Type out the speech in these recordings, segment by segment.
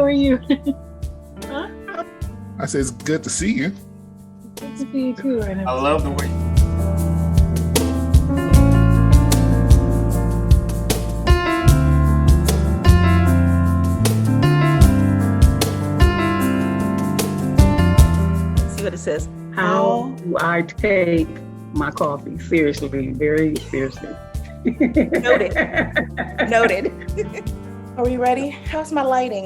are you? Huh? I said, it's good to see you. Good to see you too, Ernest. I love the way. See what it says. How do I take my coffee? Seriously, very seriously. Noted. Noted. Are we ready? How's my lighting?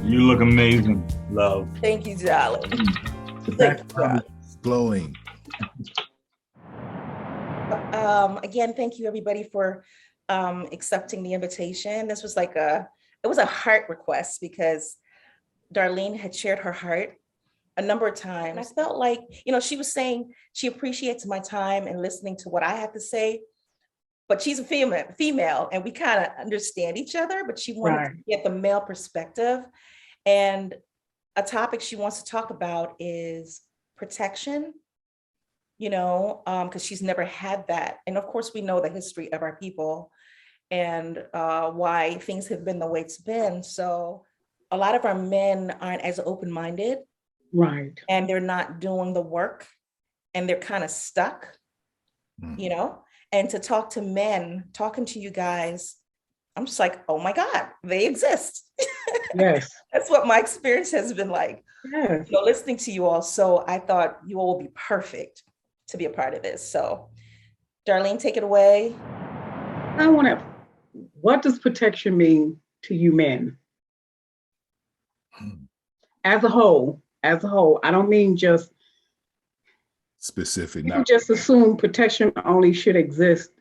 You look amazing, love. Thank you, darling. The Thank you, background is glowing. Again, thank you everybody for accepting the invitation. This was it was a heart request because Darlene had shared her heart a number of times. And I felt like, she was saying she appreciates my time and listening to what I have to say, but she's a female and we kind of understand each other, but she wanted to get the male perspective. And a topic she wants to talk about is protection, because she's never had that. And of course, we know the history of our people and why things have been the way it's been. So a lot of our men aren't as open-minded. Right. And they're not doing the work and they're kind of stuck, and to talk to men, talking to you guys, I'm just like, oh my God, they exist. Yes. That's what my experience has been like, Yes. Listening to you all. So I thought you all will be perfect to be a part of this. So Darlene, take it away. What does protection mean to you men? As a whole, I don't mean just specific. People just assume protection only should exist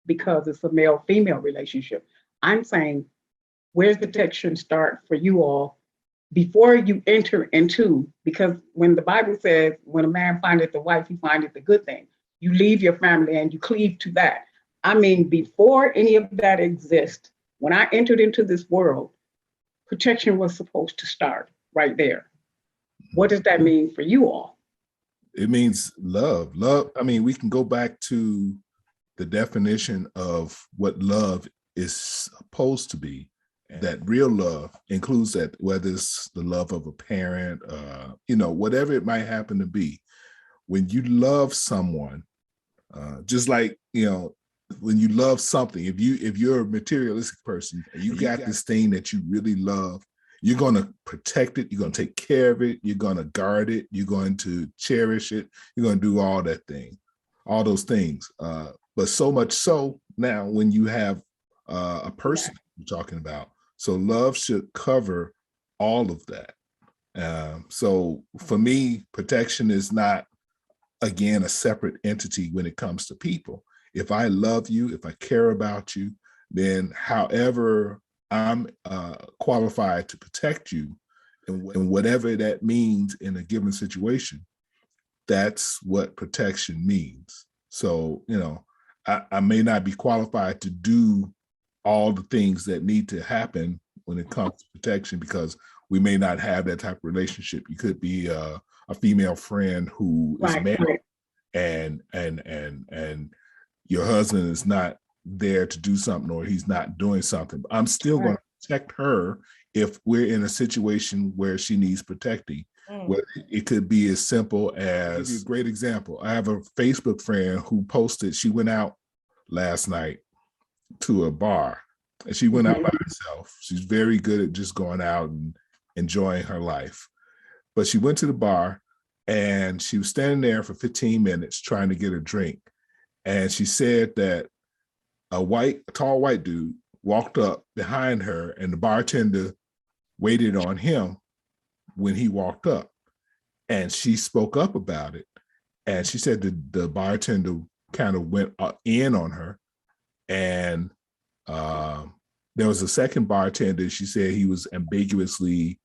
because it's a male-female relationship. I'm saying, where's protection start for you all before you enter into, because when the Bible says, when a man findeth a wife, he findeth a good thing. You leave your family and you cleave to that. I mean, before any of that exists, when I entered into this world, protection was supposed to start right there. What does that mean for you all? It means love. Love, I mean, we can go back to the definition of what love is supposed to be. That real love includes that, whether it's the love of a parent, whatever it might happen to be. When you love someone, just like, when you love something, if you're a materialistic person and you got this thing that you really love, you're going to protect it. You're going to take care of it. You're going to guard it. You're going to cherish it. You're going to do all those things. But so much so now when you have a person you're talking about, so love should cover all of that. So for me, protection is not, again, a separate entity when it comes to people. If I love you, if I care about you, then however I'm qualified to protect you, and whatever that means in a given situation, that's what protection means. So, I may not be qualified to do all the things that need to happen when it comes to protection because we may not have that type of relationship. You could be a female friend who is married and your husband is not there to do something or he's not doing something. I'm still going to protect her if we're in a situation where she needs protecting. Where it could be as simple as, a great example, I have a Facebook friend who posted she went out last night to a bar and she went out by herself. She's very good at just going out and enjoying her life. But she went to the bar and she was standing there for 15 minutes trying to get a drink. And she said that a tall white dude walked up behind her and the bartender waited on him when he walked up. And she spoke up about it. And she said that the bartender kind of went in on her. And there was a second bartender, she said he was ambiguously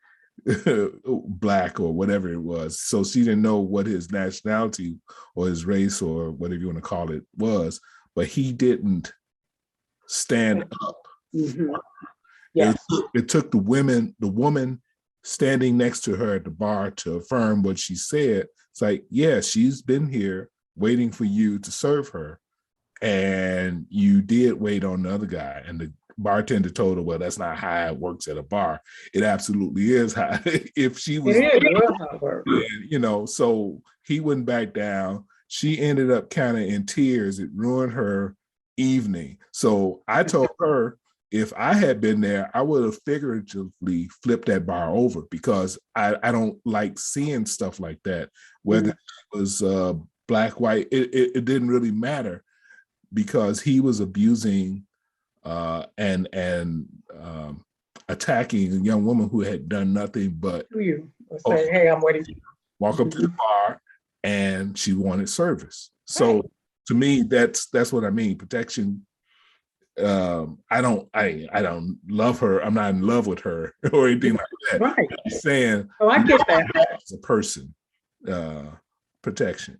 Black or whatever it was. So she didn't know what his nationality or his race or whatever you want to call it was, but he didn't stand up. Mm-hmm. Yes. It took the woman standing next to her at the bar to affirm what she said. It's like, yeah, she's been here waiting for you to serve her. And you did wait on the other guy. And bartender told her, well, that's not how it works at a bar. It absolutely is how. If she was, It is real how it works. you know, so he went back down. She ended up kind of in tears. It ruined her evening. So I told her, if I had been there, I would have figuratively flipped that bar over, because I don't like seeing stuff like that. Whether it was black, white, it didn't really matter, because he was abusing and attacking a young woman who had done nothing but To you, or say, hey, I'm waiting. walk up to the bar, and she wanted service. So to me, that's what I mean. Protection. I don't love her. I'm not in love with her or anything like that. Right. I'm saying, Oh, I get that. as a person, protection.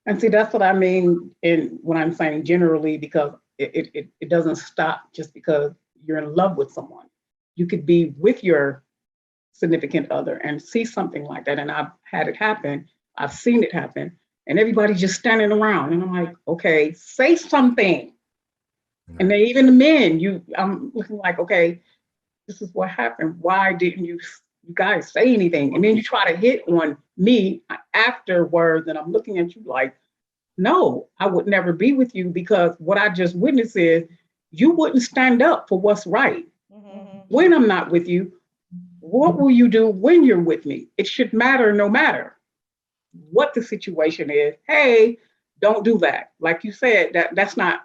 And see, that's what I mean in when I'm saying generally, because it doesn't stop just because you're in love with someone. You could be with your significant other and see something like that. And I've had it happen. I've seen it happen. And everybody's just standing around. And I'm like, okay, say something. And then even the men, I'm looking like, okay, this is what happened. Why didn't you guys say anything? And then you try to hit on me afterwards, and I'm looking at you like, no, I would never be with you, because what I just witnessed is you wouldn't stand up for what's right. When I'm not with you, what will you do when you're with me? It should matter no matter what the situation is. Hey, don't do that. Like you said, that's not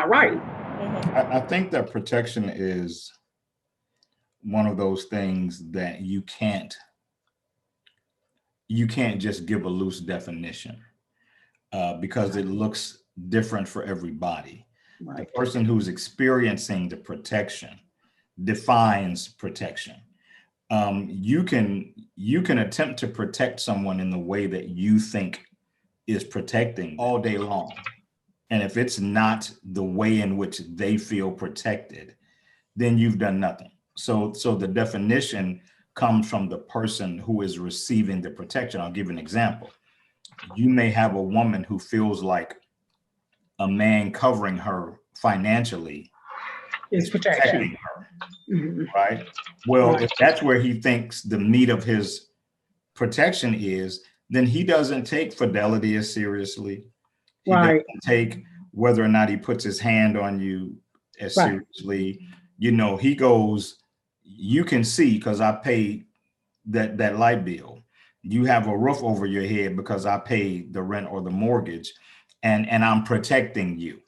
right. I think that protection is one of those things that you can't just give a loose definition, because it looks different for everybody. Right. The person who's experiencing the protection defines protection. You can attempt to protect someone in the way that you think is protecting all day long. And if it's not the way in which they feel protected, then you've done nothing. So the definition comes from the person who is receiving the protection. I'll give you an example. You may have a woman who feels like a man covering her financially It's protection. her, Mhm. right? Well, Right. if that's where he thinks the meat of his protection is, then he doesn't take fidelity as seriously. He Right. doesn't take whether or not he puts his hand on you as Right. seriously. You know, he goes, you can see because I paid that light bill. You have a roof over your head because I paid the rent or the mortgage, and I'm protecting you.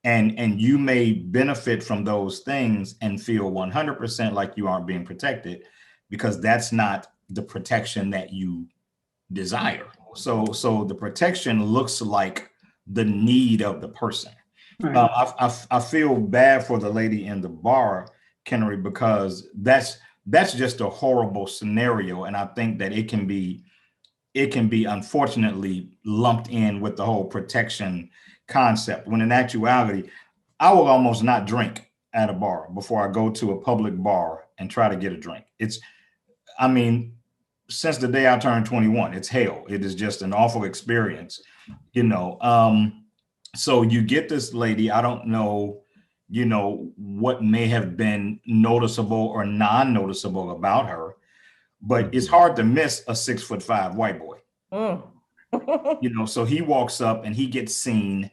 And you may benefit from those things and feel 100% like you aren't being protected, because that's not the protection that you desire. So the protection looks like the need of the person. Right. I feel bad for the lady in the bar, Kennery, because that's just a horrible scenario, and I think that it can be unfortunately lumped in with the whole protection concept, when in actuality, I will almost not drink at a bar before I go to a public bar and try to get a drink. I mean, since the day I turned 21, it's hell. It is just an awful experience, you know. So you get this lady, I don't know, you know, what may have been noticeable or non-noticeable about her, but it's hard to miss a 6'5" white boy. You know, so he walks up and he gets seen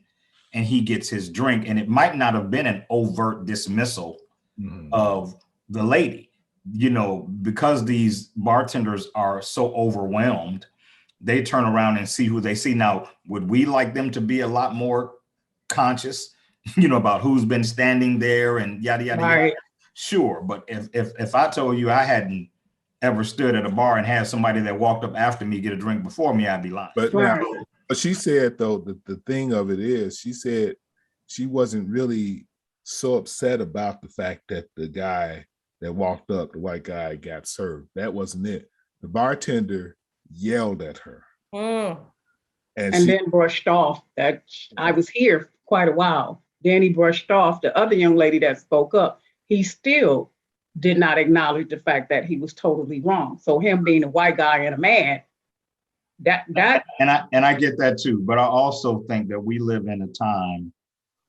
and he gets his drink, and it might not have been an overt dismissal of the lady, you know, because these bartenders are so overwhelmed, they turn around and see who they see. Now, would we like them to be a lot more conscious, you know, about who's been standing there and yada, yada, Right. yada? Sure. But if I told you I hadn't ever stood at a bar and had somebody that walked up after me get a drink before me, I'd be lying. But Right. now, but she said, though, that the thing of it is, she said she wasn't really so upset about the fact that the guy that walked up, the white guy, got served. That wasn't it. The bartender yelled at her. And she, then brushed off that I was here quite a while. Then he brushed off the other young lady that spoke up. He still did not acknowledge the fact that he was totally wrong. So him being a white guy and a man, that And I get that too, but I also think that we live in a time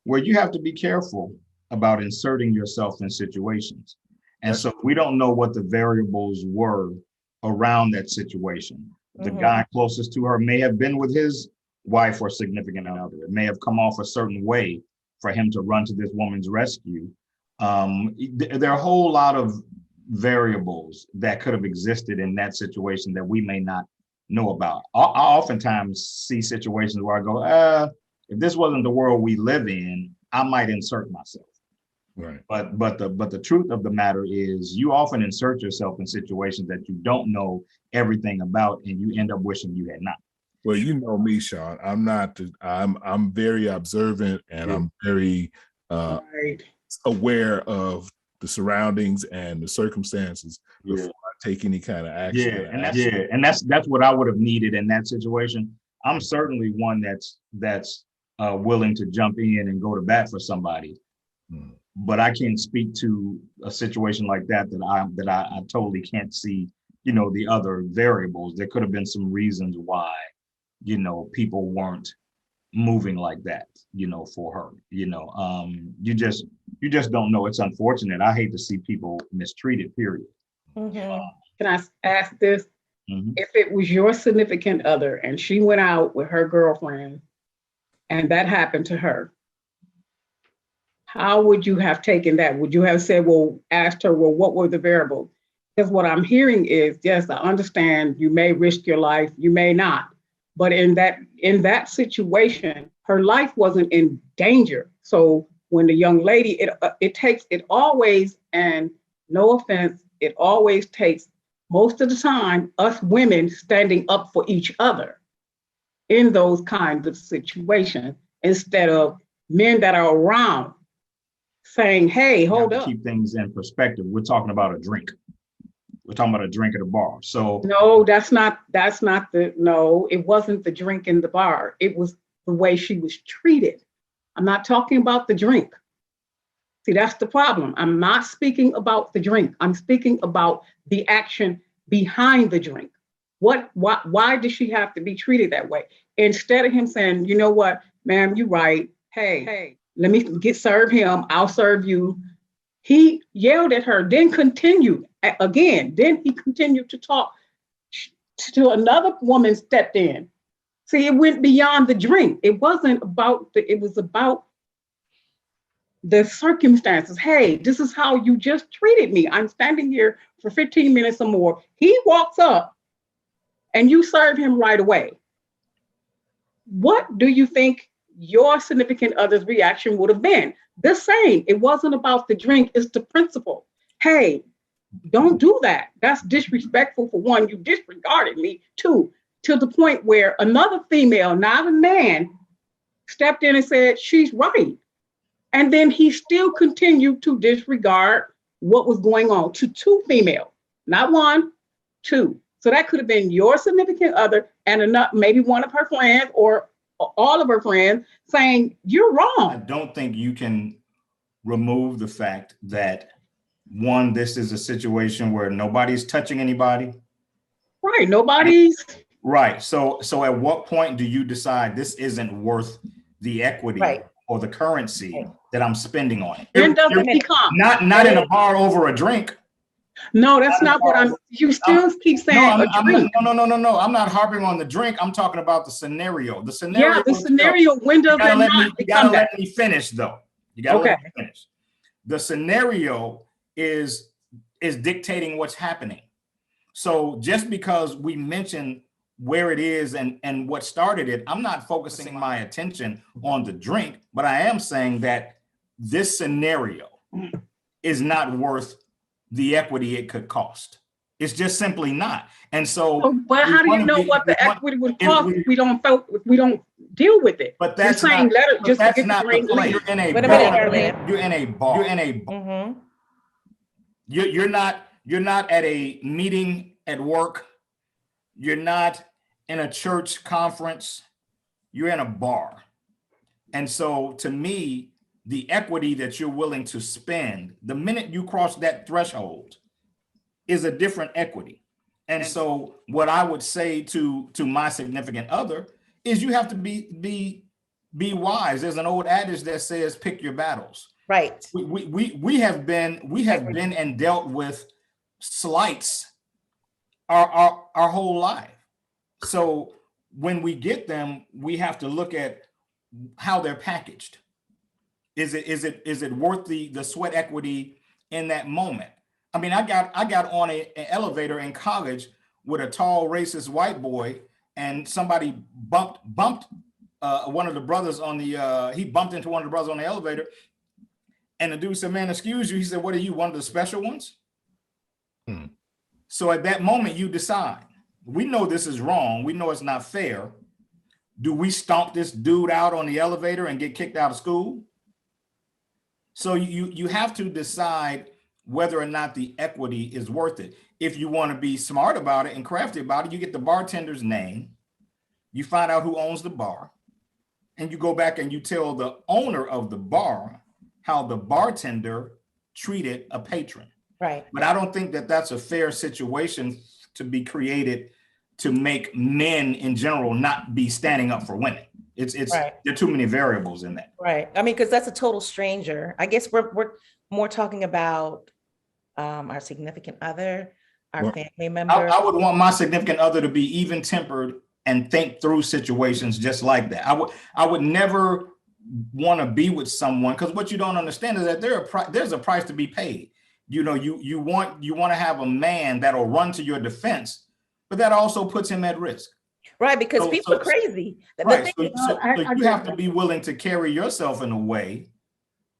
where you have to be careful about inserting yourself in situations. And so we don't know what the variables were around that situation. The guy closest to her may have been with his wife or significant other. It may have come off a certain way for him to run to this woman's rescue. There are a whole lot of variables that could have existed in that situation that we may not know about. I oftentimes see situations where I go, if this wasn't the world we live in, I might insert myself. Right. But the truth of the matter is you often insert yourself in situations that you don't know everything about, and you end up wishing you had not. Well, you know me, Sean. I'm very observant, and I'm very aware of the surroundings and the circumstances before I take any kind of action. And that's what I would have needed in that situation. I'm certainly one that's willing to jump in and go to bat for somebody. But I can't speak to a situation like that I totally can't see, the other variables. There could have been some reasons why, people weren't moving like that, for her. You just don't know. It's unfortunate. I hate to see people mistreated, period. Can I ask this? If it was your significant other and she went out with her girlfriend and that happened to her, how would you have taken that? Would you have said, asked her, what were the variables? Because what I'm hearing is, yes, I understand you may risk your life, you may not. But in that situation, her life wasn't in danger. So when the young lady, it always, and no offense, it always takes most of the time us women standing up for each other in those kinds of situations instead of men that are around saying, hey, hold up. Keep things in perspective. We're talking about a drink. We're talking about a drink at a bar. So no, it wasn't the drink in the bar. It was the way she was treated. I'm not talking about the drink. See, that's the problem. I'm not speaking about the drink. I'm speaking about the action behind the drink. Why does she have to be treated that way? Instead of him saying, you know what, ma'am, you're right. Hey, let me serve him. I'll serve you. He yelled at her, then continued again. Then he continued to talk to another woman stepped in. See, it went beyond the drink. It wasn't about it was about the circumstances. Hey, this is how you just treated me. I'm standing here for 15 minutes or more. He walks up and you serve him right away. What do you think your significant other's reaction would have been? The same. It wasn't about the drink, it's the principle. Hey, don't do that. That's disrespectful. For one, you disregarded me. Two, to the point where another female, not a man, stepped in and said, she's right. And then he still continued to disregard what was going on to two females, not one, two. So that could have been your significant other and maybe one of her friends or all of her friends saying, you're wrong. I don't think you can remove the fact that, one, this is a situation where nobody's touching anybody. Right, nobody's. Right, so at what point do you decide this isn't worth the equity or the currency that I'm spending on it? Then doesn't become. Not in a bar over a drink. No, that's not what you still keep saying. No. I'm not harping on the drink. I'm talking about the scenario. The scenario. Yeah, the scenario. When does that not you gotta let me finish, though. You gotta let me finish. The scenario is dictating what's happening. So just because we mention where it is and what started it, I'm not focusing my attention on the drink, but I am saying that this scenario is not worth the equity it could cost. It's just simply not. And so, but how do you know what the equity would cost if we don't deal with it? But that's saying not, let her just that's get not the play. You're in a bar. You're in a bar. You're in a bar. You're not at a meeting at work. You're not in a church conference. You're in a bar. And so to me, the equity that you're willing to spend the minute you cross that threshold is a different equity. And so what I would say to my significant other is you have to be wise. There's an old adage that says pick your battles. Right. We have been and dealt with slights our whole life. So when we get them, we have to look at how they're packaged. Is it worth the sweat equity in that moment? I mean, I got on an elevator in college with a tall racist white boy, and somebody bumped one of the brothers on the he bumped into one of the brothers on the elevator, and the dude said, "Man, excuse you." He said, "What are you, one of the special ones?" So at that moment, you decide. We know this is wrong. We know it's not fair. Do we stomp this dude out on the elevator and get kicked out of school? So you have to decide whether or not the equity is worth it. If you want to be smart about it and crafty about it, you get the bartender's name, you find out who owns the bar, and you go back and you tell the owner of the bar how the bartender treated a patron. Right. But I don't think that that's a fair situation to be created to make men in general not be standing up for women. It's right. There are too many variables in that. Right. I mean, because that's a total stranger. I guess we're more talking about our significant other, our family member. I would want my significant other to be even tempered and think through situations just like that. I would never want to be with someone, because what you don't understand is that there's a price to be paid. You know, you want to have a man that'll run to your defense, but that also puts him at risk. Right, because people are crazy. Right. So you have to be willing to carry yourself in a way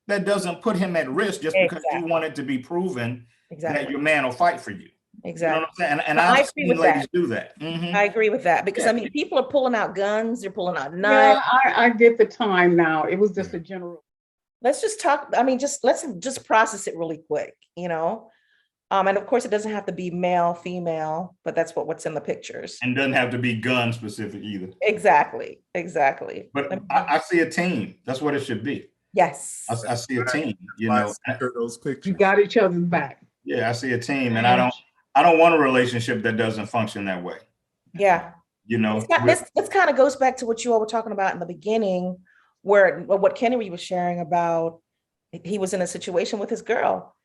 that doesn't put him at risk just because you want it to be proven that your man will fight for you. Exactly. You know what I'm saying? And I've seen ladies do that. I agree with that, because I mean, people are pulling out guns, they're pulling out knives. Yeah, I get the time now. It was just a general. Let's just talk. I mean, let's just process it really quick, you know? And of course, it doesn't have to be male, female, but that's what's in the pictures. And doesn't have to be gun specific either. Exactly. But I see a team. That's what it should be. Yes. I see a team. You know, those pictures. You got each other's back. Yeah, I see a team, and I don't want a relationship that doesn't function that way. Yeah. You know, this kind of goes back to what you all were talking about in the beginning, where what Kennedy was sharing about. He was in a situation with his girl,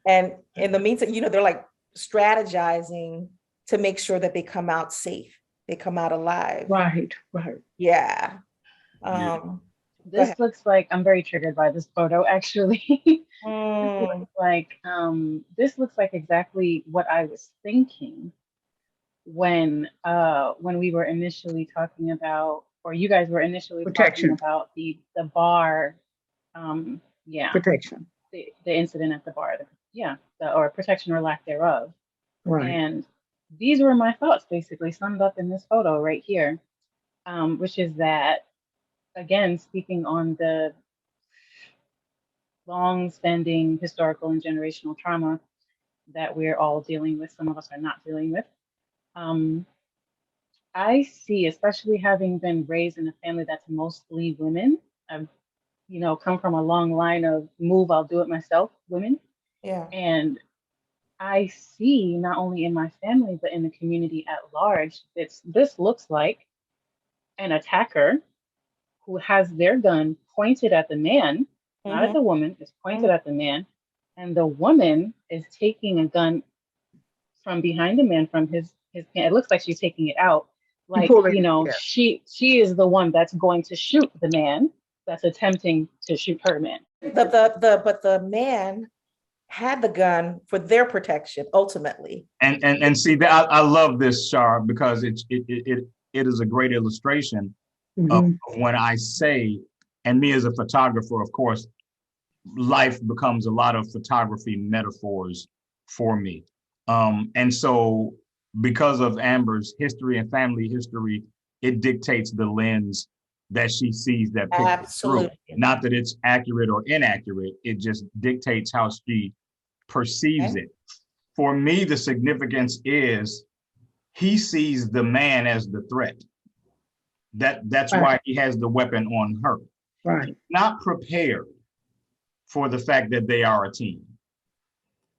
and in the meantime, you know, they're like strategizing to make sure that they come out safe, they come out alive. Right. Yeah. This looks like, I'm very triggered by this photo, actually. This looks like exactly what I was thinking when we were initially talking about, or you guys were initially talking about the bar. Protection. The incident at the bar. Or protection or lack thereof. Right. And these were my thoughts, basically summed up in this photo right here, which is that, again, speaking on the long-standing historical and generational trauma that we're all dealing with, some of us are not dealing with. I see, especially having been raised in a family that's mostly women, I've, come from a long line of I'll do it myself women. Yeah. And I see, not only in my family, but in the community at large, this looks like an attacker who has their gun pointed at the man, not at the woman, it's pointed at the man. And the woman is taking a gun from behind the man, from his hand. It looks like she's taking it out. Like, she is the one that's going to shoot the man that's attempting to shoot her man. But the man had the gun for their protection, ultimately. And see that I love this, CHAR, because it is a great illustration of when I say, and me as a photographer, of course, life becomes a lot of photography metaphors for me. And so because of Amber's history and family history, it dictates the lens that she sees that picture through. Not that it's accurate or inaccurate, it just dictates how she perceives it. For me, the significance is he sees the man as the threat. That's why he has the weapon on her. Right. Not prepared for the fact that they are a team.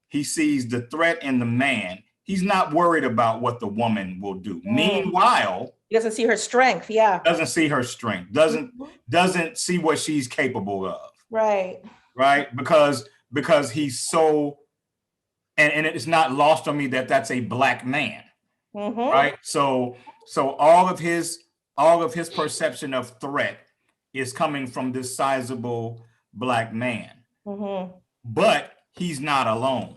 He sees the threat in the man. He's not worried about what the woman will do. Meanwhile, he doesn't see her strength. Yeah. Doesn't see her strength. Doesn't see what she's capable of. Right. right? Because he's so, and it's not lost on me that that's a Black man, right? So all of his perception of threat is coming from this sizable Black man, but he's not alone.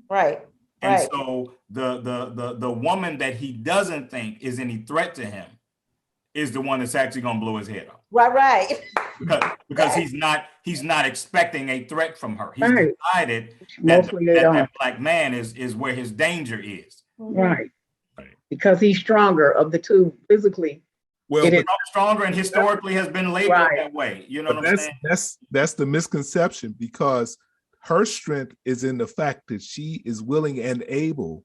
Right. And Right. so the woman that he doesn't think is any threat to him is the one that's actually going to blow his head off. Right. Because he's not expecting a threat from her. He's Right. decided Mostly they that don't. Black man is where his danger is. Right. Because he's stronger of the two physically. Well, but Stronger and historically has been labeled Right. that way. You know but what I'm saying? that's the misconception, because her strength is in the fact that she is willing and able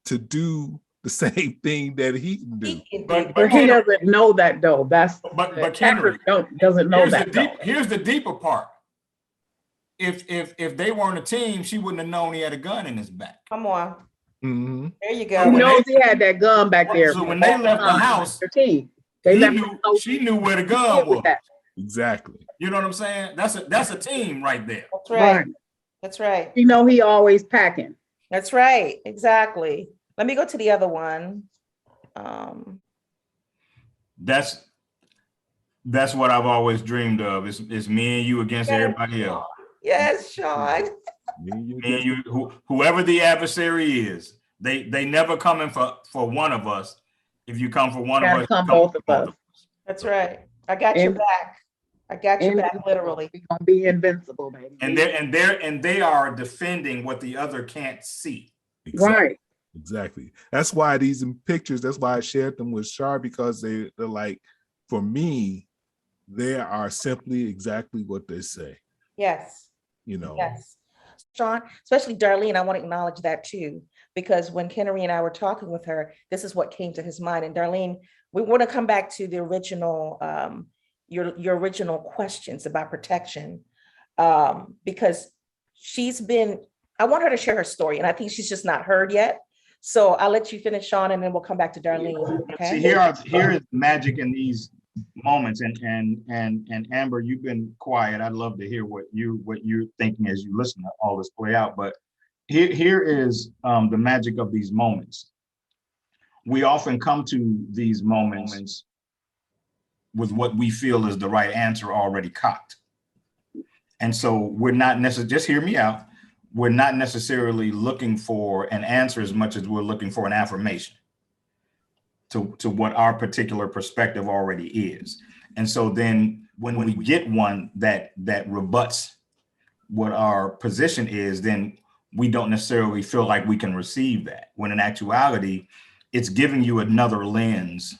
to do the same thing that he can do. But he doesn't know that though. That's but the Henry doesn't know that. Here's the deeper part. If they weren't a team, she wouldn't have known he had a gun in his back. Come on. Mm-hmm. There you He go. knows he had that gun back there. So when they left the house, their team, she knew where the gun was. Exactly. You know what I'm saying? That's a team right there. That's right. That's right. You know he always packing. That's right. Exactly. Let me go to the other one. That's what I've always dreamed of. It's me and you against everybody else. Yes, Sean. Me and you, whoever the adversary is, they never coming for one of us. If you come for one of us, come both of us. That's right. I got your back. I got your back, literally. We're gonna be invincible, baby. And they are defending what the other can't see. Exactly. Right. Exactly. That's why these pictures, that's why I shared them with CHAR, because they're like, for me, they are simply exactly what they say. Yes. You know. Yes. Sean, especially Darlene, I want to acknowledge that too, because when Kennery and I were talking with her, this is what came to his mind. And Darlene, we want to come back to the original, your original questions about protection, because I want her to share her story, and I think she's just not heard yet. So I'll let you finish, Sean, and then we'll come back to Darlene. Okay. See, here is magic in these moments, and Amber, you've been quiet. I'd love to hear what you're thinking as you listen to all this play out. But here is the magic of these moments. We often come to these moments with what we feel is the right answer already cocked, and so we're not necessarily, just hear me out. We're not necessarily looking for an answer as much as we're looking for an affirmation to what our particular perspective already is. And so then when we get one that rebuts what our position is, then we don't necessarily feel like we can receive that, when in actuality, it's giving you another lens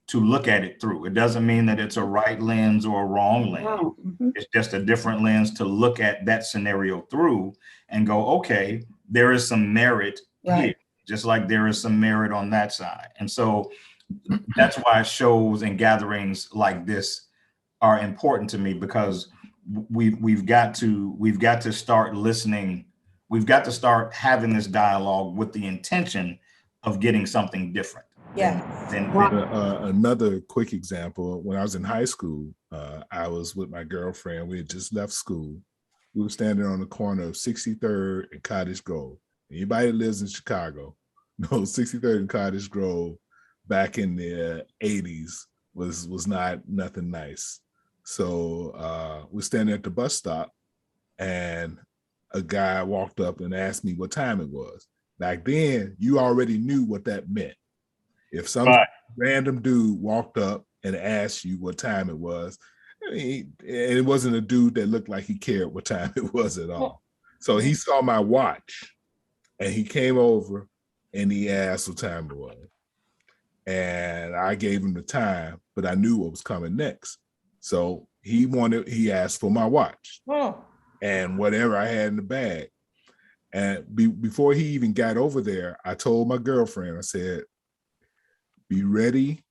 to look at it through. It doesn't mean that it's a right lens or a wrong lens. Oh, It's just a different lens to look at that scenario through and go, okay, there is some merit here, just like there is some merit on that side. And so that's why shows and gatherings like this are important to me, because we've got to start listening. We've got to start having this dialogue with the intention of getting something different. Yeah. Another quick example, when I was in high school, I was with my girlfriend. We had just left school. We were standing on the corner of 63rd and Cottage Grove. Anybody that lives in Chicago knows 63rd and Cottage Grove back in the 80s was nothing nice. So we're standing at the bus stop, and a guy walked up and asked me what time it was. Back then, you already knew what that meant. If some random dude walked up and asked you what time it was, and it wasn't a dude that looked like he cared what time it was at all. So he saw my watch, and he came over and he asked what time it was. And I gave him the time, but I knew what was coming next. So he asked for my watch and whatever I had in the bag. And before he even got over there, I told my girlfriend, I said, be ready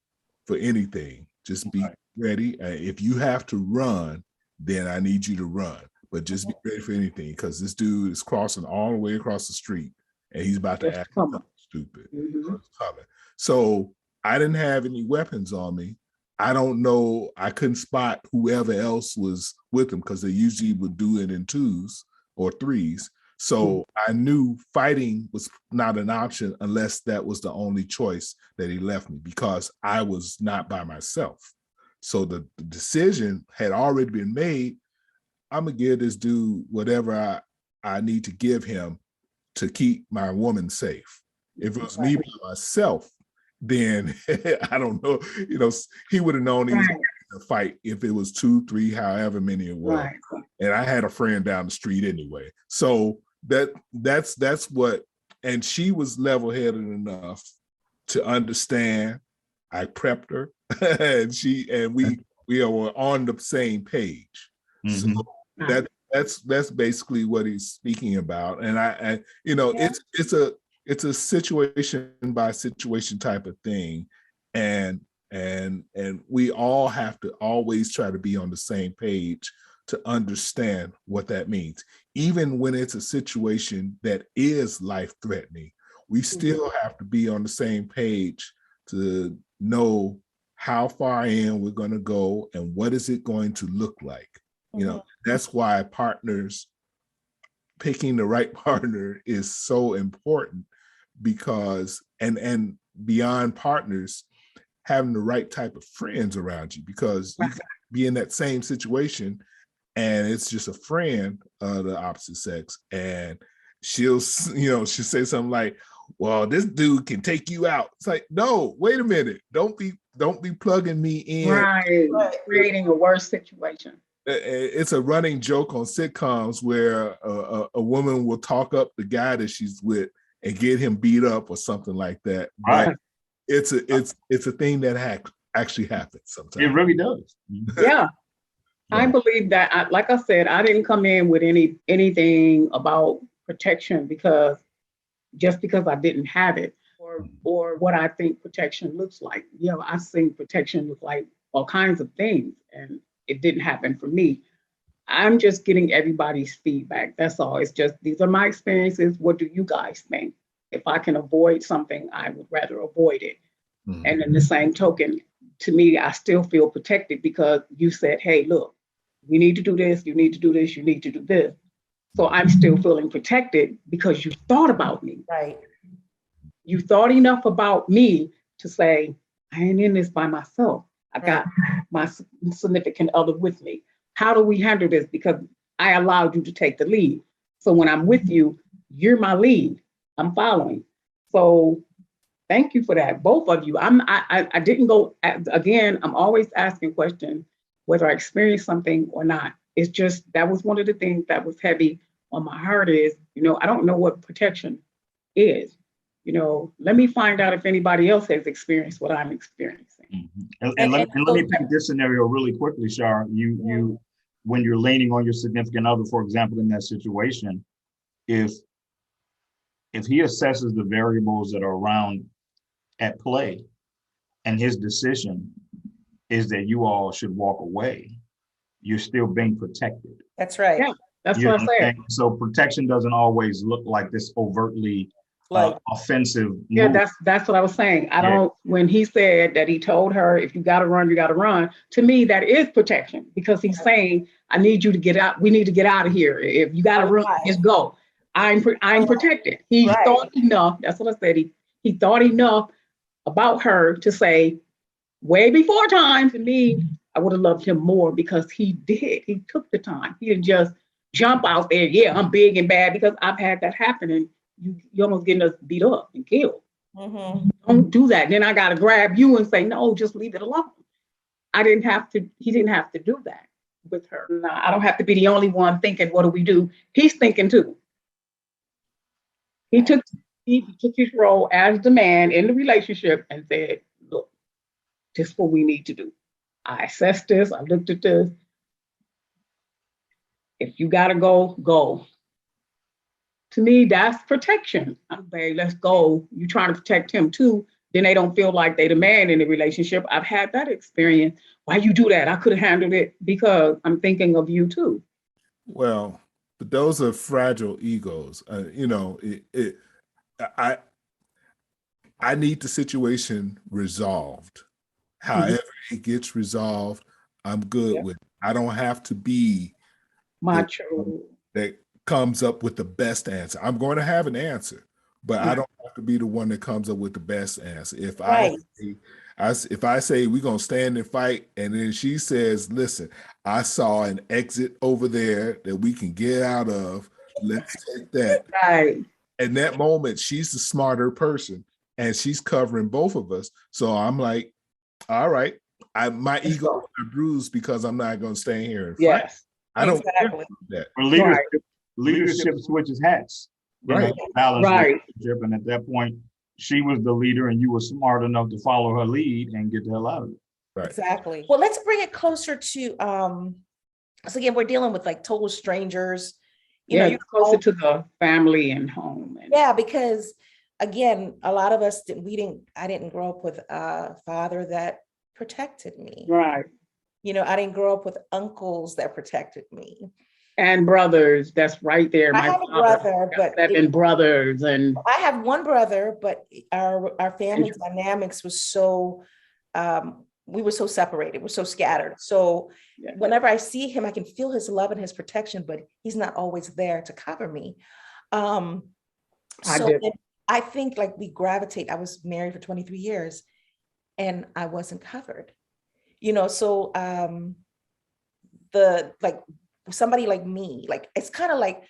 for anything. Just be ready. If you have to run, then I need you to run. But just be ready for anything, because this dude is crossing all the way across the street, and he's about to act something stupid. So I didn't have any weapons on me, I don't know. I couldn't spot whoever else was with him because they usually would do it in twos or threes. So I knew fighting was not an option unless that was the only choice that he left me, because I was not by myself. So the decision had already been made. I'm going to give this dude whatever I need to give him to keep my woman safe. If it was me by myself, then I don't know, he would have known he was going to fight if it was 2, 3, however many it was. Right. And I had a friend down the street anyway. So that's what, and she was level-headed enough to understand. I prepped her and we were on the same page. Mm-hmm. So that's basically what he's speaking about. And it's a situation by situation type of thing. And we all have to always try to be on the same page to understand what that means. Even when it's a situation that is life-threatening, we still have to be on the same page to know how far in we're going to go and what is it going to look like. That's why picking the right partner is so important, because and beyond partners, having the right type of friends around you, because you can be in that same situation and it's just a friend of the opposite sex, and she'll say something like, well, this dude can take you out. It's like, no, wait a minute. Don't be plugging me in. Right. Creating a worse situation. It's a running joke on sitcoms where a woman will talk up the guy that she's with and get him beat up or something like that. Right. But it's a thing that actually happens sometimes. It really does. Yeah. I believe that, like I said, I didn't come in with anything about protection because I didn't have it, or what I think protection looks like. I've seen protection look like all kinds of things, and it didn't happen for me. I'm just getting everybody's feedback. That's all. It's just, these are my experiences. What do you guys think? If I can avoid something, I would rather avoid it. Mm-hmm. And in the same token, to me, I still feel protected because you said, hey, look, we need to do this, you need to do this, you need to do this. So I'm still feeling protected because you thought about me. Right. You thought enough about me to say, I ain't in this by myself. I got my significant other with me. How do we handle this? Because I allowed you to take the lead. So when I'm with you, you're my lead. I'm following. So thank you for that, both of you. I didn't go, again, I'm always asking questions, whether I experienced something or not. It's just, that was one of the things that was heavy on my heart is, I don't know what protection is. Let me find out if anybody else has experienced what I'm experiencing. Mm-hmm. And let me paint this scenario really quickly, Char. You when you're leaning on your significant other, for example, in that situation, if he assesses the variables that are around at play, and his decision is that you all should walk away, you're still being protected. That's right. Yeah, that's what I'm saying. So protection doesn't always look like this overtly offensive move. Yeah, that's what I was saying. I don't, when he said that he told her, if you got to run, you got to run, to me, that is protection, because he's saying, I need you to get out. We need to get out of here. If you got to run, just go. I'm protected. He thought enough. That's what I said. He thought enough about her to say, way before time. To me, I would have loved him more because he did. He took the time. He didn't just jump out there. Yeah, I'm big and bad, because I've had that happen, and you almost getting us beat up and killed. Mm-hmm. Don't do that. Then I got to grab you and say, no, just leave it alone. He didn't have to do that with her. No, I don't have to be the only one thinking, what do we do? He's thinking too. He took his role as the man in the relationship and said, look, this is what we need to do. I assessed this. I looked at this. If you got to go, go. To me, that's protection. I'm saying, let's go. You trying to protect him too. Then they don't feel like they the man in the relationship. I've had that experience. Why you do that? I could have handled it because I'm thinking of you too. Well, but those are fragile egos. I need the situation resolved. However it gets resolved, I'm good with it. I don't have to be the Macho. one that comes up with the best answer. I'm going to have an answer, but I don't have to be the one that comes up with the best answer. If Right. if I say we're gonna stand and fight, and then she says, "Listen, I saw an exit over there that we can get out of. Let's take that." Right. In that moment, she's the smarter person, and she's covering both of us. So I'm like, all right, my Let's ego go. is bruised because I'm not going to stand here and fight. Yes. I don't care Exactly. about that. But Right. leadership switches hats. You know, Right. balance Right. relationship. And at that point, she was the leader and you were smart enough to follow her lead and get the hell out of it. Right. Exactly. Well, let's bring it closer to so again, we're dealing with like total strangers. You know, Yeah, you closer to the family and home. And yeah, because again, a lot of us I didn't grow up with a father that protected me. right. You know, I didn't grow up with uncles that protected me. And brothers, that's right there. I My have a father brother, got but 7 brothers, and I have one brother, but our family dynamics was so we were so separated, we're so scattered. So yeah, whenever I see him, I can feel his love and his protection, but he's not always there to cover me. I So did. I think like we gravitate. I was married for 23 years and I wasn't covered, you know, so the like somebody like me, like it's kind of like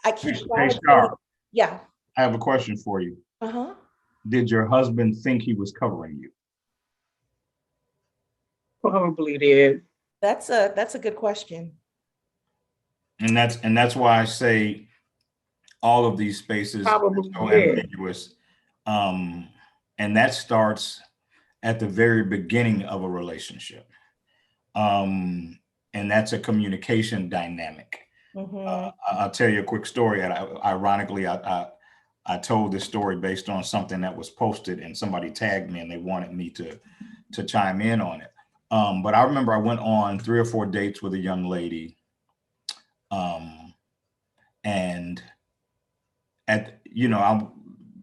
I keep Hey, gravitating. Char, Yeah. I have a question for you. Uh-huh. Did your husband think he was covering you? Probably did. That's a good question. And that's why I say all of these spaces are Probably so did. ambiguous. And that starts at the very beginning of a relationship. And that's a communication dynamic. Mhm. I'll tell you a quick story. And ironically, I told this story based on something that was posted and somebody tagged me and they wanted me to chime in on it. But I remember I went on 3 or 4 dates with a young lady. And I'm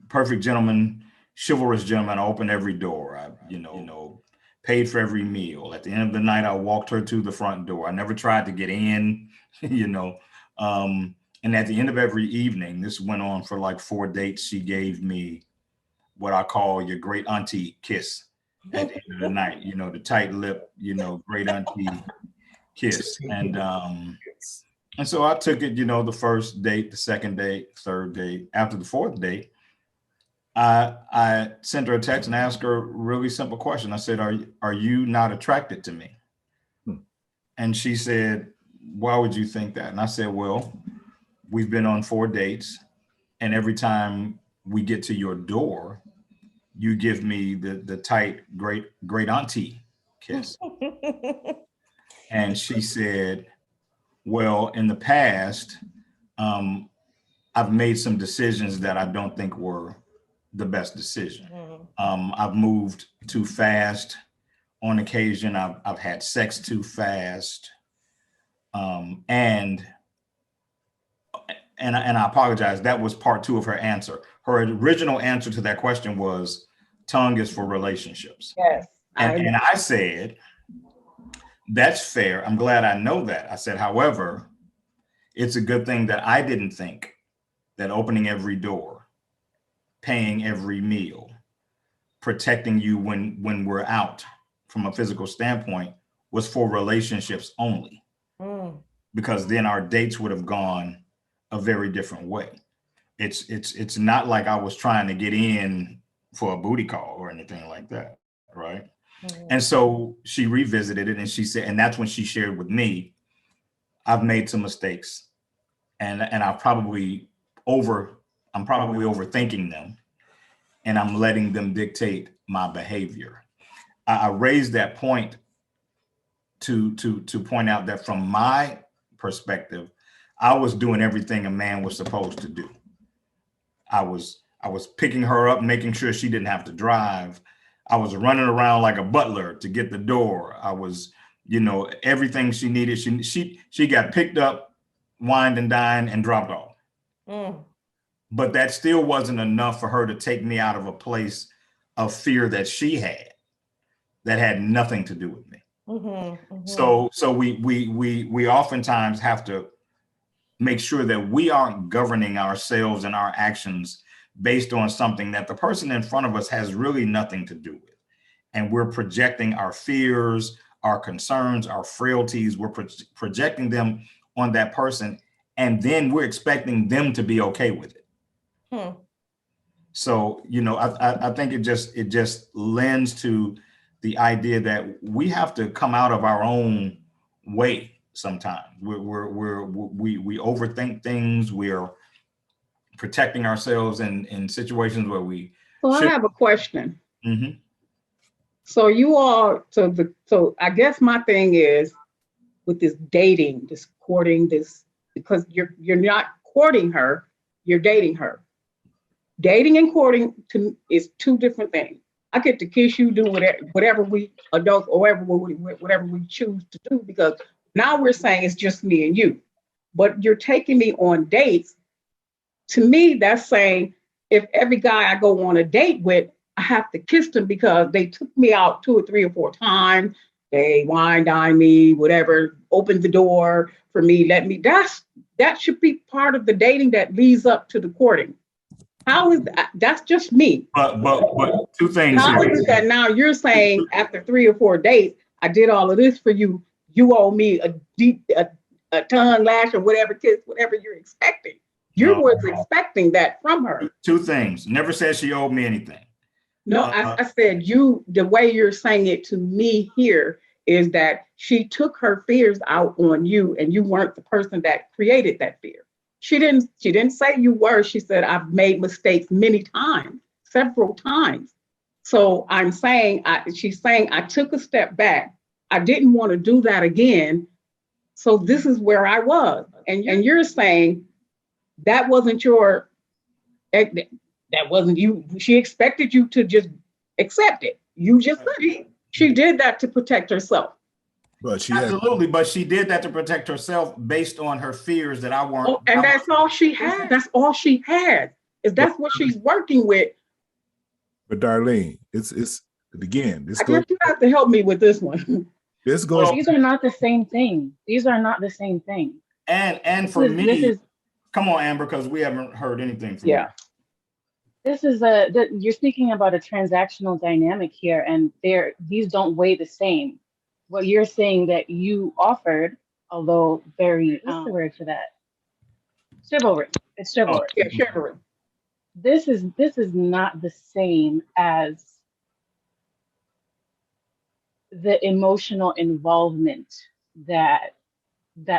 perfect gentleman, chivalrous gentleman. I opened every door. I paid for every meal. At the end of the night, I walked her to the front door. I never tried to get in, and at the end of every evening, this went on for like 4 dates. She gave me what I call your great auntie kiss at the end of the night, the tight lip, great auntie kiss. And so I took it, the first date, the second date, third date. After the 4th date, I sent her a text and asked her a really simple question. I said, are you not attracted to me? And she said, why would you think that? And I said, well, we've been on 4 dates, and every time we get to your door, you give me the tight great auntie kiss. And she said, well, in the past, I've made some decisions that I don't think were the best decision. I've moved too fast on occasion. I've had sex too fast. And I apologize. That was part 2 of her answer. Her original answer to that question was tongue is for relationships. Yes. And I said, that's fair. I'm glad I know that. I said, however, it's a good thing that I didn't think that opening every door, paying every meal, protecting you when we're out from a physical standpoint was for relationships only. Because then our dates would have gone a very different way. It's not like I was trying to get in for a booty call or anything like that, right? And so she revisited it and she said, and that's when she shared with me, I've made some mistakes and I'm probably overthinking them, and I'm letting them dictate my behavior. I raised that point to point out that from my perspective, I was doing everything a man was supposed to do. I was picking her up, making sure she didn't have to drive. I was running around like a butler to get the door. I was, everything she needed. She got picked up, wined and dined, and dropped off. But that still wasn't enough for her to take me out of a place of fear that she had. that had nothing to do with me. Mm-hmm, mm-hmm. So we oftentimes have to make sure that we aren't governing ourselves and our actions based on something that the person in front of us has really nothing to do with. And we're projecting our fears, our concerns, our frailties, we're projecting them on that person. And then we're expecting them to be okay with it. Hmm. So, you know, I think it just lends to the idea that we have to come out of our own way sometimes. We overthink things. We're protecting ourselves in situations where we So I should. have a question. Mhm. So you all, so I guess my thing is with this dating, this courting, this, because you're not courting her, you're dating her. Dating and courting is two different things. I get to kiss you, do whatever we adults or whatever we choose to do, because now we're saying it's just me and you. But you're taking me on dates. To me, that's saying if every guy I go on a date with, I have to kiss them because they took me out 2 or 3 or 4 times. They wine dine me, whatever, opened the door for me, let me. That should be part of the dating that leads up to the courting. How is that? That's just me. But two things How here. is it that now you're saying after 3 or 4 dates, I did all of this for you, you owe me a tongue lash or whatever kiss, whatever you're expecting. You No. was expecting that from her. Two things. Never said she owed me anything. No, I said the way you're saying it to me here is that she took her fears out on you and you weren't the person that created that fear. She didn't say you were. She said, I've made mistakes many times, several times. So she's saying, I took a step back. I didn't want to do that again. So this is where I was. And you're saying that wasn't that wasn't you. She expected you to just accept it. You just she did that to protect herself. But she Absolutely, but she did that to protect herself based on her fears that I weren't. Oh, and that's all she had. That's all she had. Is that's what she's working with. But Darlene, it's again. I guess you have to help me with this one. This goes. These are not the same thing. These are not the same thing. And for me, come on, Amber, because we haven't heard anything from you. This is you're speaking about a transactional dynamic here, and these don't weigh the same. What you're saying that you offered, although very, what's the word for that? Chivalry. It's chivalry. Yeah, chivalry. This is not the same as the emotional involvement that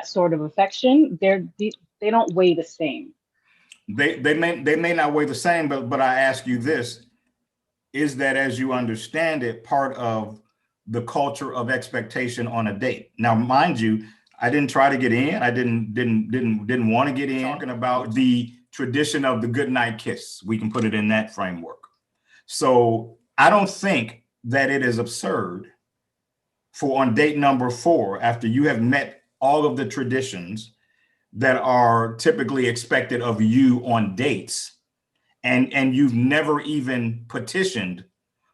sort of affection. They don't weigh the same. They may not weigh the same, but I ask you this: is that, as you understand it, part of the culture of expectation on a date? Now, mind you, I didn't try to get in. I didn't want to get in. Talking about the tradition of the goodnight kiss, we can put it in that framework. So I don't think that it is absurd for on date number 4, after you have met all of the traditions that are typically expected of you on dates, and you've never even petitioned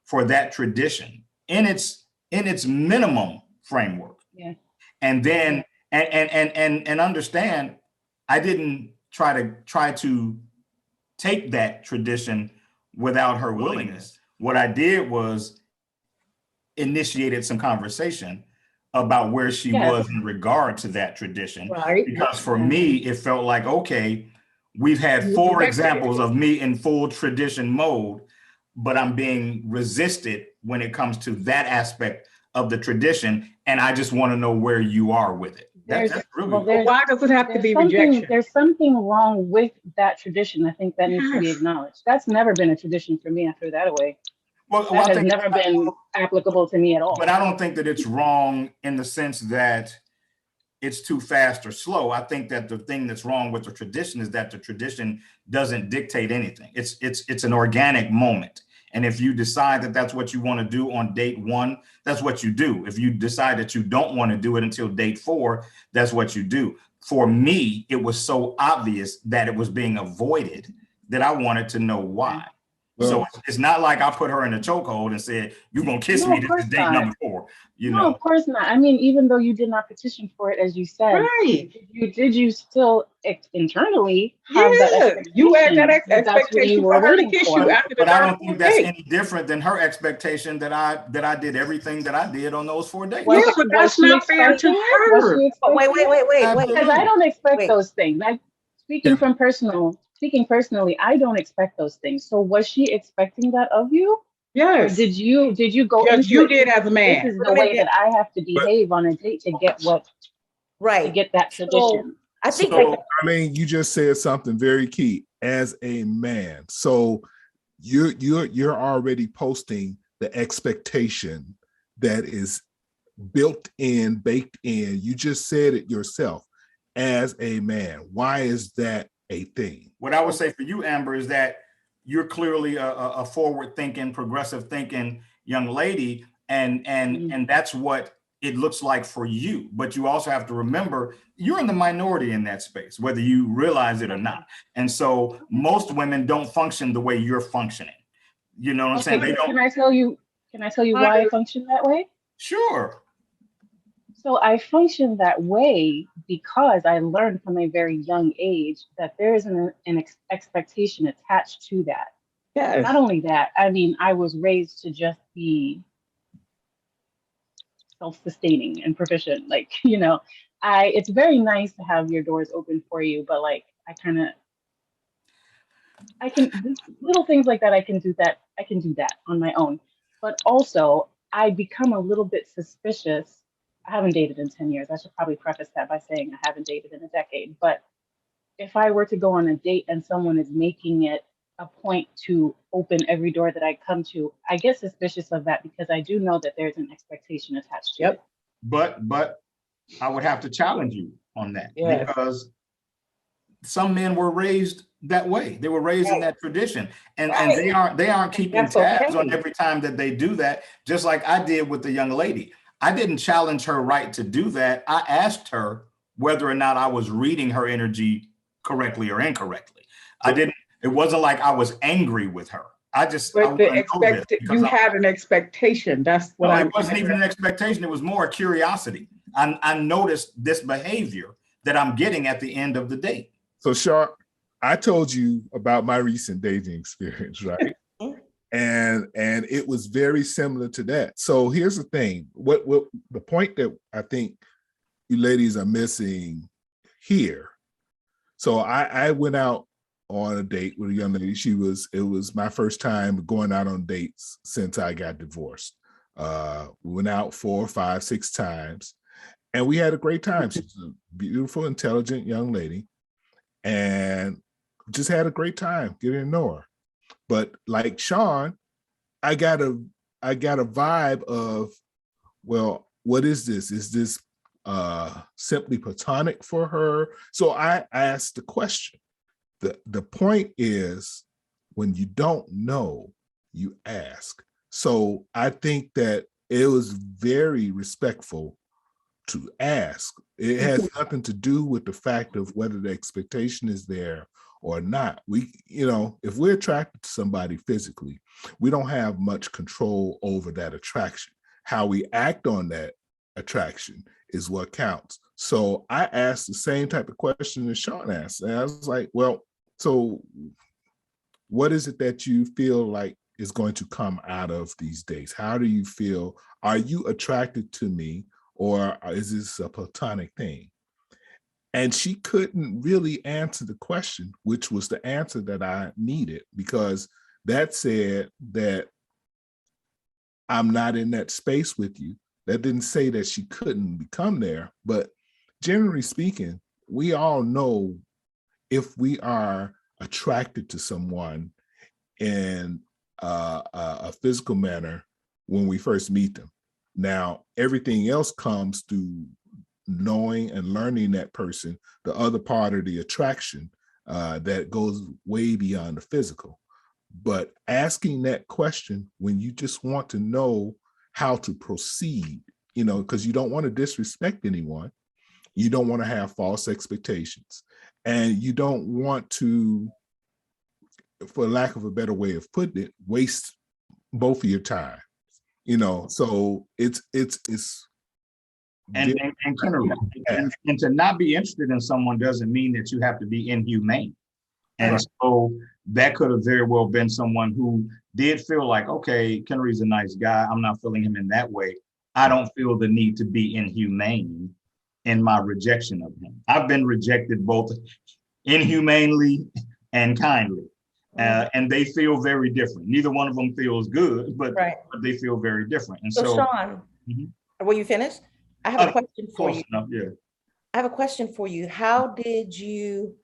for that tradition in its minimum framework. Yeah. And then and understand, I didn't try to take that tradition without her willingness. What I did was initiated some conversation about where she was in regard to that tradition. Right. Because for me, it felt like, okay, we've had 4 examples of me in full tradition mode, but I'm being resisted when it comes to that aspect of the tradition. And I just want to know where you are with it. That's really why does it have to be rejection? There's something wrong with that tradition. I think that needs to be acknowledged. That's never been a tradition for me. I threw that away. That has never been applicable to me at all. But I don't think that it's wrong in the sense that it's too fast or slow. I think that the thing that's wrong with the tradition is that the tradition doesn't dictate anything. It's an organic moment. And if you decide that that's what you want to do on date 1, that's what you do. If you decide that you don't want to do it until date 4, that's what you do. For me, it was so obvious that it was being avoided that I wanted to know why. So Well, it's not like I put her in a chokehold and said, "You're gonna kiss No, me. of This course is date not. number 4." You No, know, of course not. I mean, even though you did not petition for it, as you said, Right. did you still internally have that Yeah. You had that expectation that that's what you expectation were for her to waiting kiss for? you after the but I third, don't think fourth that's date. any different than her expectation that I did everything that I did on those 4 dates. Yeah, Was but was that's she not fair expecting to it? Was her. she But wait, expecting wait, it? wait, wait, wait. Because Absolutely. I don't expect Wait. those things. Speaking personally, I don't expect those things. So was she expecting that of you? Or Yes. did you go Yes, into you it did as a thinking man. this is Wait the a way minute. that I have to But- behave on a date to get to Right. get that So tradition? I think So Darlene, you just said something very key. As a man, so you're already posting the expectation that is built in, baked in. You just said it yourself. As a man, why is that a thing? what I would say for you, Amber, is that you're clearly a forward-thinking, progressive-thinking young lady, and that's what it looks like for you. But you also have to remember you're in the minority in that space, whether you realize it or not. And so most women don't function the way you're functioning. You know what I'm saying? They don't. Can I tell you why I function that way? Sure. So I function that way because I learned from a very young age that there is an expectation attached to that. Yes. Not only that, I mean, I was raised to just be self-sustaining and proficient. Like, it's very nice to have your doors open for you, but like, little things like that. I can do that. I can do that on my own. But also, I become a little bit suspicious. I haven't dated in 10 years. I should probably preface that by saying I haven't dated in a decade. But if I were to go on a date and someone is making it a point to open every door that I come to, I get suspicious of that because I do know that there's an expectation attached to it. But I would have to challenge you on that Yes. because some men were raised that way. They were raised in that tradition, and they aren't keeping That's tabs okay. on every time that they do that. Just like I did with the young lady, I didn't challenge her right to do that. I asked her whether or not I was reading her energy correctly or incorrectly. I didn't. It wasn't like I was angry with her. I But wanna know this because you had an expectation. That's what no, I'm. it wasn't even an expectation. It was more a curiosity. I noticed this behavior that I'm getting at the end of the date. So, Sharp, I told you about my recent dating experience, right? and it was very similar to that. So here's the thing: what the point that I think you ladies are missing here. So I went out on a date with a young lady. It was my first time going out on dates since I got divorced. We went out 4, 5, 6 times, and we had a great time. She's a beautiful, intelligent young lady, and just had a great time getting to know her. But like Sean, I got a vibe of, well, what is this? Is this simply platonic for her? So I asked the question. The point is, when you don't know, you ask. So I think that it was very respectful to ask. It has nothing to do with the fact of whether the expectation is there or not. If we're attracted to somebody physically, we don't have much control over that attraction. How we act on that attraction is what counts. So I asked the same type of question that Sean asked. And I was like, well, so what is it that you feel like is going to come out of these days? How do you feel? Are you attracted to me, or is this a platonic thing? And she couldn't really answer the question, which was the answer that I needed, because that said that I'm not in that space with you. That didn't say that she couldn't become there, but generally speaking, we all know if we are attracted to someone in a physical manner when we first meet them. Now, everything else comes through knowing and learning that person, the other part of the attraction that goes way beyond the physical. But asking that question when you just want to know how to proceed, because you don't want to disrespect anyone, you don't want to have false expectations, and you don't want to for lack of a better way of putting it, waste both of your time. You know, so it's And Kennery, and to not be interested in someone doesn't mean that you have to be inhumane. And Right. so that could have very well been someone who did feel like, okay, Kennery's a nice guy. I'm not feeling him in that way. I don't feel the need to be inhumane in my rejection of him. I've been rejected both inhumanely and kindly. And they feel very different. Neither one of them feels good, but they feel very different. And So Sean, were you finished? I have a question for you. Yeah. I have a question for you. How did you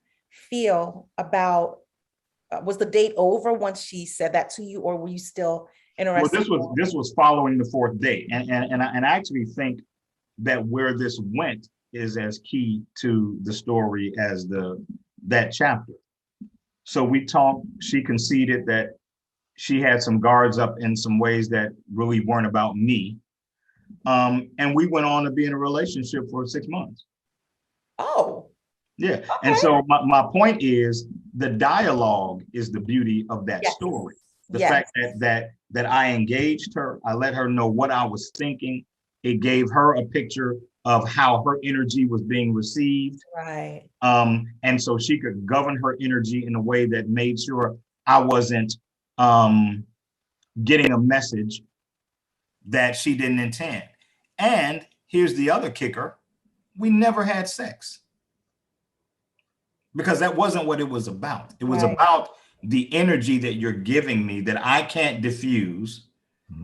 feel about, was the date over once she said that to you, or were you still interested? Well, this was following the fourth date. And I actually think that where this went is as key to the story as that chapter. So we talked, she conceded that she had some guards up in some ways that really weren't about me. And we went on to be in a relationship for 6 months. Oh. Yeah. Okay. And so my point is the dialogue is the beauty of that story. The fact that I engaged her, I let her know what I was thinking. It gave her a picture of how her energy was being received. Right. And so she could govern her energy in a way that made sure I wasn't getting a message that she didn't intend. And here's the other kicker. We never had sex. Because that wasn't what it was about. It was about the energy that you're giving me that I can't diffuse.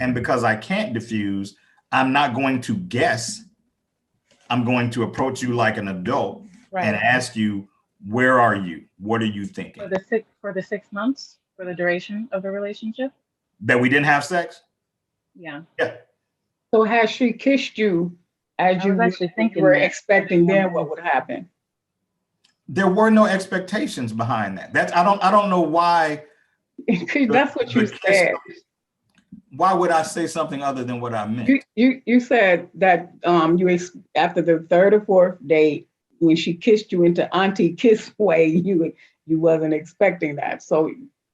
And because I can't diffuse, I'm not going to guess. I'm going to approach you like an adult and ask you, where are you? What are you thinking? For the 6 months, for the duration of the relationship? That we didn't have sex? Yeah. Yeah. So has she kissed you as you were expecting, then what would happen? There were no expectations behind that. I don't know why. That's what you said. Why would I say something other than what I meant? You said that after the third or fourth date, when she kissed you into auntie kiss way, you wasn't expecting that. So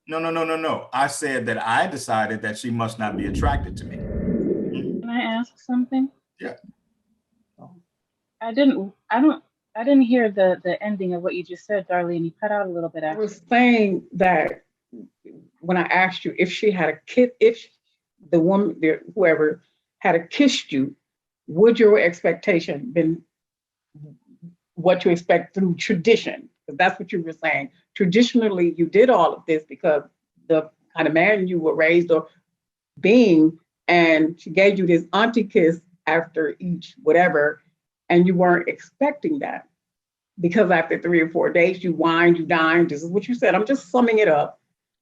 No. I said that I decided that she must not be attracted to me. Can I ask something? Yeah. I didn't hear the ending of what you just said, Darlene. You cut out a little bit after. I was saying that when I asked you if she had a kiss, if the woman, whoever had kissed you, would your expectation been what you expect through tradition? Because that's what you were saying. Traditionally, you did all of this because the kind of man you were raised or being, and she gave you this auntie kiss after each whatever, and you weren't expecting that. Because after 3 or 4 days, you wined, you dined. This is what you said. I'm just summing it up.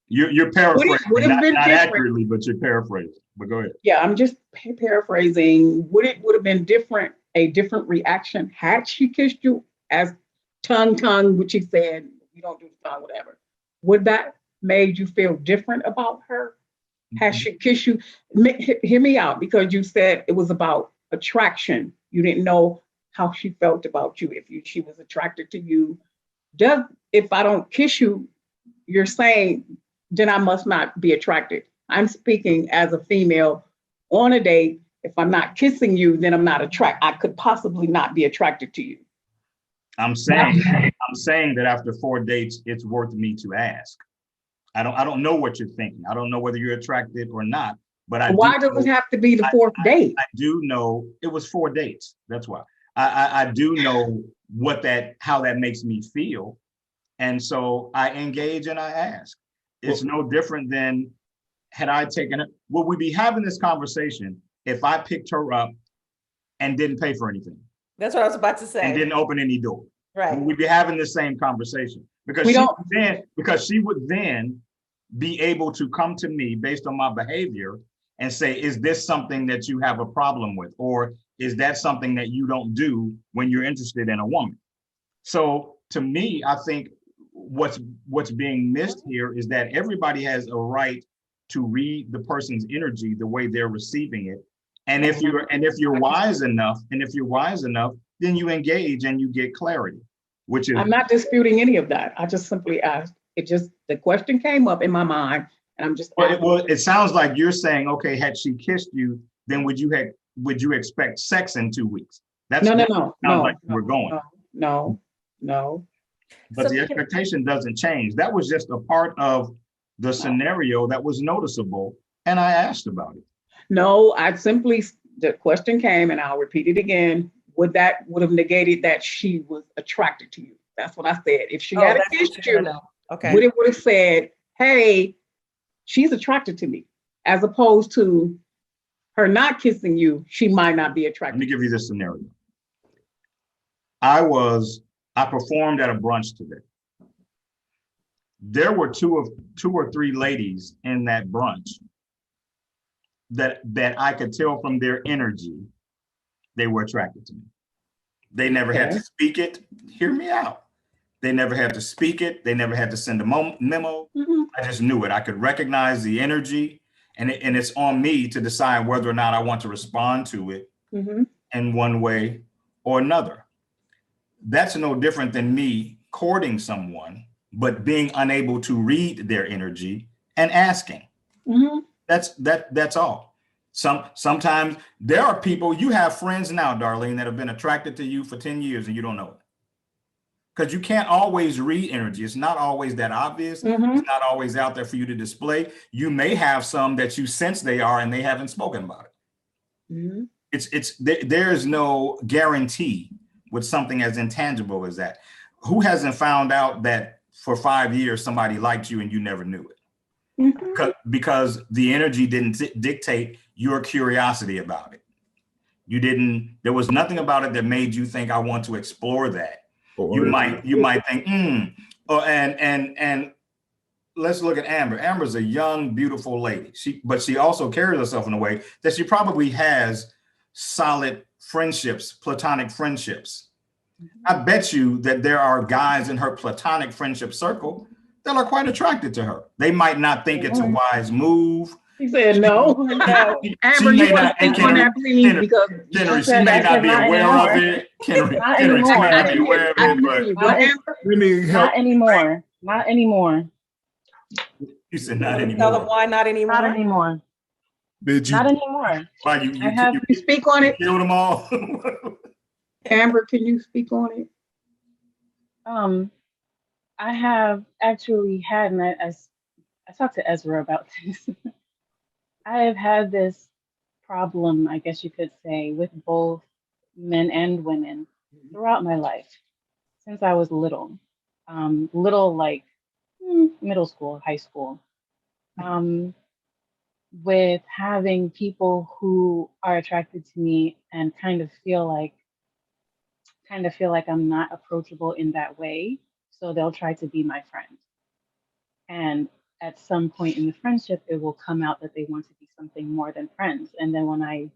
You're paraphrasing, not accurately, but you're paraphrasing. But go ahead. Yeah, I'm just paraphrasing. Would it have been different, a different reaction had she kissed you as tongue, which she said, you don't do the tongue, whatever. Would that made you feel different about her? Has she kissed you? Hear me out, because you said it was about attraction. You didn't know how she felt about you, if she was attracted to you. If I don't kiss you, you're saying, then I must not be attracted. I'm speaking as a female on a date. If I'm not kissing you, then I'm not attracted. I could possibly not be attracted to you. I'm saying that after 4 dates, it's worth me to ask. I don't know what you're thinking. I don't know whether you're attracted or not, but why does it have to be the fourth date? I do know it was 4 dates. That's why. I do know how that makes me feel. And so I engage and I ask. It's no different than had I taken it. Would we be having this conversation if I picked her up and didn't pay for anything? That's what I was about to say. And didn't open any door. Right. Would we be having the same conversation? Because she would then be able to come to me based on my behavior and say, is this something that you have a problem with? Or is that something that you don't do when you're interested in a woman? So to me, I think what's being missed here is that everybody has a right to read the person's energy the way they're receiving it. And if you're wise enough, then you engage and you get clarity, which is. I'm not disputing any of that. I just simply asked, It just, the question came up in my mind, and I'm just. Well, it sounds like you're saying, okay, had she kissed you, then would you expect sex in 2 weeks? That's No, like we're going. no. But the expectation doesn't change. That was just a part of the scenario that was noticeable, and I asked about it. No, the question came, and I'll repeat it again. Would have negated that she was attracted to you? That's what I said. If she had kissed you, okay, would have said, hey, she's attracted to me, as opposed to her not kissing you, she might not be attracted. Let me give you this scenario. I performed at a brunch today. There were two or three ladies in that brunch that I could tell from their energy they were attracted to me. They never had to speak it. Hear me out. They never had to speak it. They never had to send a memo. Mm-hmm. I just knew it. I could recognize the energy, and it's on me to decide whether or not I want to respond to it in one way or another. That's no different than me courting someone, but being unable to read their energy and asking. Mm-hmm. That's all. Sometimes there are people, you have friends now, Darlene, that have been attracted to you for 10 years and you don't know it. Because you can't always read energy. It's not always that obvious. It's not always out there for you to display. You may have some that you sense they are and they haven't spoken about it. There is no guarantee with something as intangible as that. Who hasn't found out that for 5 years somebody liked you and you never knew it? Because the energy didn't dictate your curiosity about it. There was nothing about it that made you think, I want to explore that. You might think, and let's look at Amber. Amber's a young, beautiful lady. But she also carries herself in a way that she probably has solid friendships, platonic friendships. I bet you that there are guys in her platonic friendship circle that are quite attracted to her. They might not think it's a wise move. He said no. Amber, you want to speak on that, please? Because she may not be aware of it. Kendrick, she may not be aware of it, but not anymore. Not anymore. You said not anymore. Tell them why not anymore. Not anymore. Did you? Not anymore. Why you speak on it? Killed them all. Amber, can you speak on it? I have actually had, and I talked to Ezra about this. I have had this problem, I guess you could say, with both men and women throughout my life since I was little. Little like middle school, high school. With having people who are attracted to me and kind of feel like I'm not approachable in that way. So they'll try to be my friend. And at some point in the friendship, it will come out that they want to be something more than friends. And then when I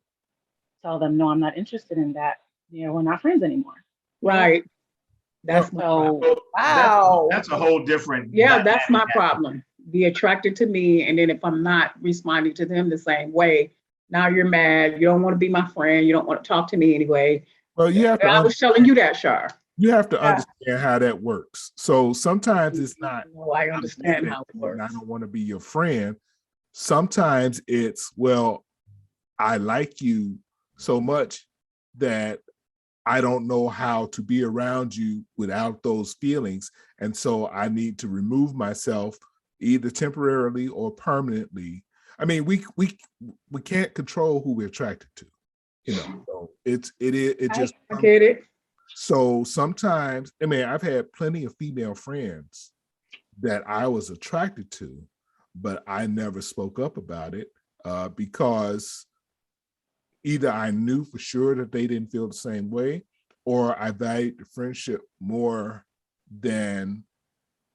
tell them, no, I'm not interested in that, we're not friends anymore. Right. That's so wow. That's a whole different. Yeah, that's my problem. Be attracted to me, and then if I'm not responding to them the same way, now you're mad. You don't want to be my friend. You don't want to talk to me anyway. Well, you have to. I was telling you that, CHAR. You have to understand how that works. So sometimes it's not. No, I understand how it works. I don't want to be your friend. Sometimes it's, well, I like you so much that I don't know how to be around you without those feelings. And so I need to remove myself either temporarily or permanently. I mean, we can't control who we're attracted to, So it just I get it. So sometimes, I mean, I've had plenty of female friends that I was attracted to, but I never spoke up about it because either I knew for sure that they didn't feel the same way, or I valued the friendship more than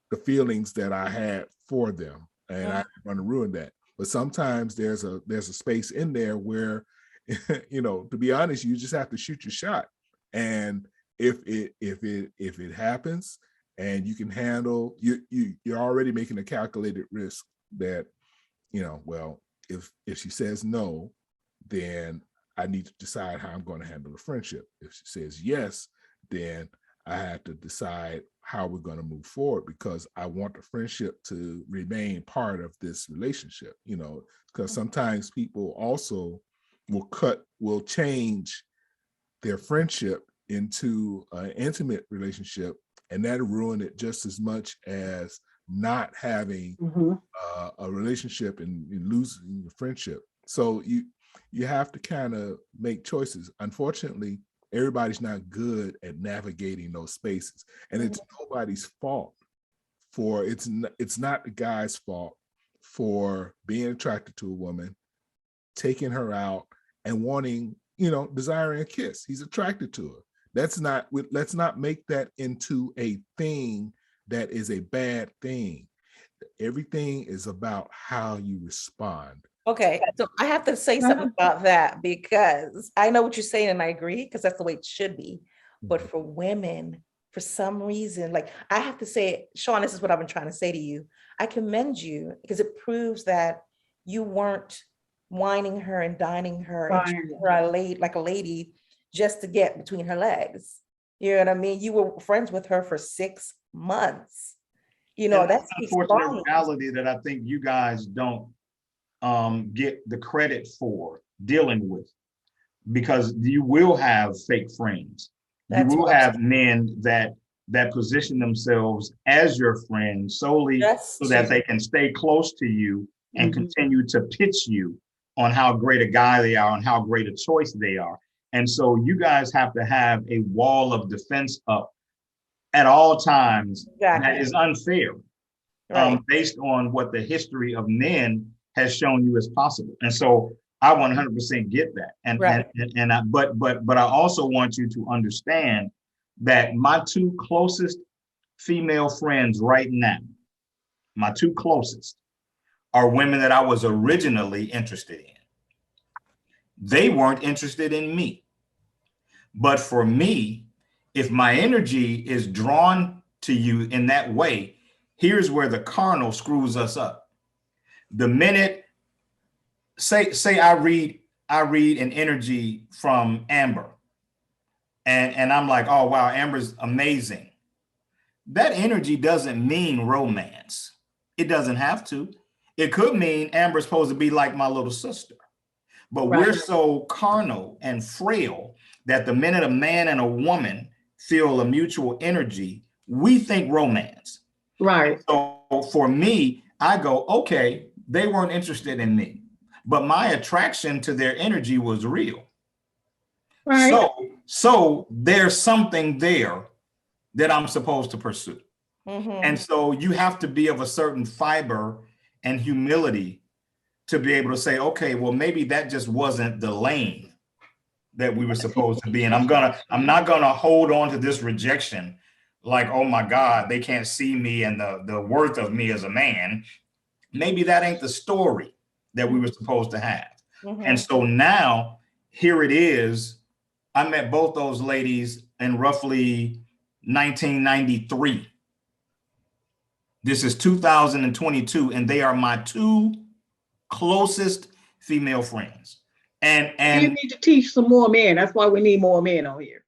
the feelings that I had for them, and I didn't want to ruin that. But sometimes there's a space in there where, to be honest, you just have to shoot your shot, and if it happens and you can handle, you're already making a calculated risk that, well, if she says no, then I need to decide how I'm going to handle the friendship. If she says yes, then I had to decide how we're going to move forward, because I want the friendship to remain part of this relationship, you know, because sometimes people also will change their friendship into an intimate relationship, and that'll ruin it just as much as not having a relationship and losing the friendship. So you have to kind of make choices. Unfortunately, everybody's not good at navigating those spaces, and it's nobody's fault. It's not the guy's fault for being attracted to a woman, taking her out, and wanting, you know, desiring a kiss. He's attracted to her. Let's not make that into a thing that is a bad thing. Everything is about how you respond. Okay, so I have to say something about that, because I know what you're saying and I agree, because that's the way it should be. But for women, for some reason, like I have to say, Sean, this is what I've been trying to say to you. I commend you, because it proves that you weren't whining her and dining her and treating her like a lady just to get between her legs. You know what I mean? You were friends with her for 6 months. You know, that's an unfortunate reality that I think you guys don't get the credit for dealing with, because you will have fake friends. You will have men that position themselves as your friend solely so that they can stay close to you and continue to pitch you on how great a guy they are and how great a choice they are. And so you guys have to have a wall of defense up at all times that is unfair, based on what the history of men has shown you is possible. And so I 100% get that. But I also want you to understand that my two closest female friends right now, my two closest, are women that I was originally interested in. They weren't interested in me. But for me, if my energy is drawn to you in that way, here's where the carnal screws us up. The minute, say I read an energy from Amber, and I'm like, oh wow, Amber's amazing. That energy doesn't mean romance. It doesn't have to. It could mean Amber's supposed to be like my little sister. But we're so carnal and frail that the minute a man and a woman feel a mutual energy, we think romance. Right. So for me, I go, okay, they weren't interested in me, but my attraction to their energy was real. Right. So there's something there that I'm supposed to pursue. And so you have to be of a certain fiber and humility to be able to say, okay, well, maybe that just wasn't the lane that we were supposed to be in. I'm not gonna hold on to this rejection like, oh my God, they can't see me and the worth of me as a man. Maybe that ain't the story that we were supposed to have. And so now here it is. I met both those ladies in roughly 1993. This is 2022, and they are my two closest female friends. And you need to teach some more men. That's why we need more men on here.